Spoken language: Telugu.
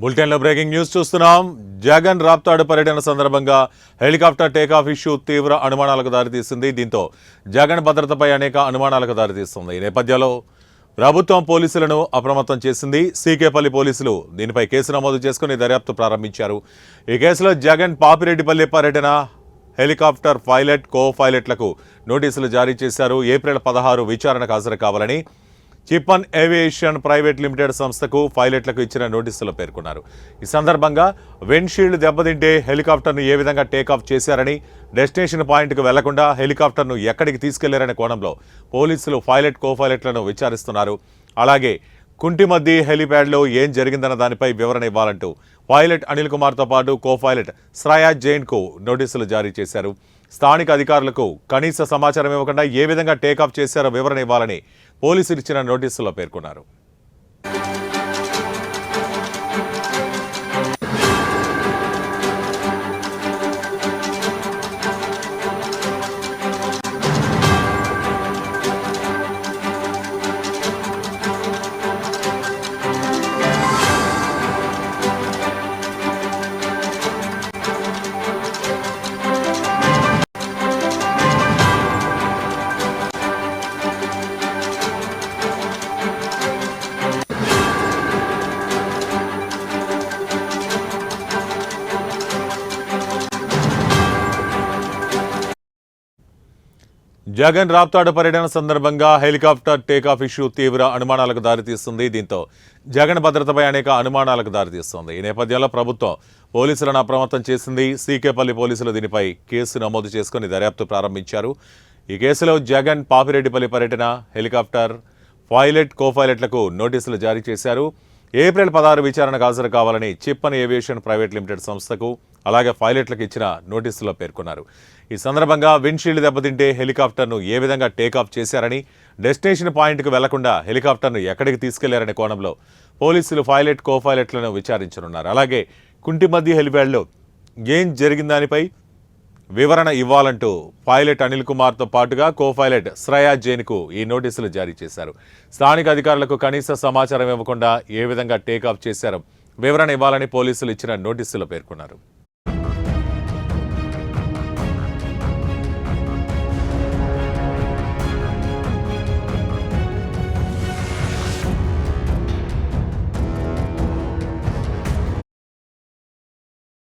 బులెటిన్లో బ్రేకింగ్ న్యూస్ చూస్తున్నాం. జగన్ రాప్తాడు పర్యటన సందర్భంగా హెలికాప్టర్ టేకాఫ్ ఇష్యూ తీవ్ర అనుమానాలకు దారితీసింది. దీంతో జగన్ భద్రతపై అనేక అనుమానాలకు దారితీస్తుంది. ఈ నేపథ్యంలో ప్రభుత్వం పోలీసులను అప్రమత్తం చేసింది. సీకేపల్లి పోలీసులు దీనిపై కేసు నమోదు చేసుకుని దర్యాప్తు ప్రారంభించారు. ఈ కేసులో జగన్ పాపిరెడ్డిపల్లి పర్యటన హెలికాప్టర్ పైలట్ కో పైలట్లకు నోటీసులు జారీ చేశారు. ఏప్రిల్ 16 విచారణకు హాజరు కావాలని చిప్పన్ ఏవియేషన్ ప్రైవేట్ లిమిటెడ్ సంస్థకు పైలట్లకు ఇచ్చిన నోటీసులో పేర్కొన్నారు. ఈ సందర్భంగా విండ్షీల్డ్ దెబ్బతింటే హెలికాప్టర్ను ఏ విధంగా టేకాఫ్ చేశారని, డెస్టినేషన్ పాయింట్కు వెళ్లకుండా హెలికాప్టర్ను ఎక్కడికి తీసుకెళ్లారనే కోణంలో పోలీసులు పైలట్ కో పైలట్లను విచారిస్తున్నారు. అలాగే కుంటిమద్ది హెలిప్యాడ్లో ఏం జరిగిందన్న దానిపై వివరణ ఇవ్వాలంటూ పైలట్ అనిల్ కుమార్తో పాటు కో పైలట్ శ్రేయా జైన్కు నోటీసులు జారీ చేశారు. స్థానిక అధికారులకు కనీస సమాచారం ఇవ్వకుండా ఏ విధంగా టేకాఫ్ చేశారో వివరణ ఇవ్వాలని పోలీసులు ఇచ్చిన నోటీసుల్లో పేర్కొన్నారు. జగన్ రాప్తాడు పర్యటన సందర్భంగా హెలికాప్టర్ టేకాఫ్ ఇష్యూ తీవ్ర అనుమానాలకు దారితీస్తుంది. దీంతో జగన్ భద్రతపై అనేక అనుమానాలకు దారితీస్తుంది. ఈ నేపథ్యంలో ప్రభుత్వం పోలీసులను అప్రమత్తం చేసింది. సీకేపల్లి పోలీసులు దీనిపై కేసు నమోదు చేసుకుని దర్యాప్తు ప్రారంభించారు. ఈ కేసులో జగన్ పాపిరెడ్డిపల్లి పర్యటన హెలికాప్టర్ పైలట్ కో పైలట్లకు నోటీసులు జారీ చేశారు. ఏప్రిల్ 16 విచారణకు హాజరు కావాలని చిప్పన్ ఏవియేషన్ ప్రైవేట్ లిమిటెడ్ సంస్థకు అలాగే పైలట్లకు ఇచ్చిన నోటీసులో పేర్కొన్నారు. ఈ సందర్భంగా విండ్షీల్డ్ దెబ్బతింటే హెలికాప్టర్ను ఏ విధంగా టేకాఫ్ చేశారని, డెస్టినేషన్ పాయింట్కు వెళ్లకుండా హెలికాప్టర్ను ఎక్కడికి తీసుకెళ్లారనే కోణంలో పోలీసులు పైలట్ కో పైలట్లను విచారించనున్నారు. అలాగే కుంటిమద్ది హెలిప్యాడ్లో ఏం జరిగిందానిపై వివరణ ఇవ్వాలంటూ పైలట్ అనిల్ కుమార్తో పాటుగా కో పైలట్ శ్రేయా జైన్కు ఈ నోటీసులు జారీ చేశారు. స్థానిక అధికారులకు కనీస సమాచారం ఇవ్వకుండా ఏ విధంగా టేకాఫ్ చేశారో వివరణ ఇవ్వాలని పోలీసులు ఇచ్చిన నోటీసులో పేర్కొన్నారు.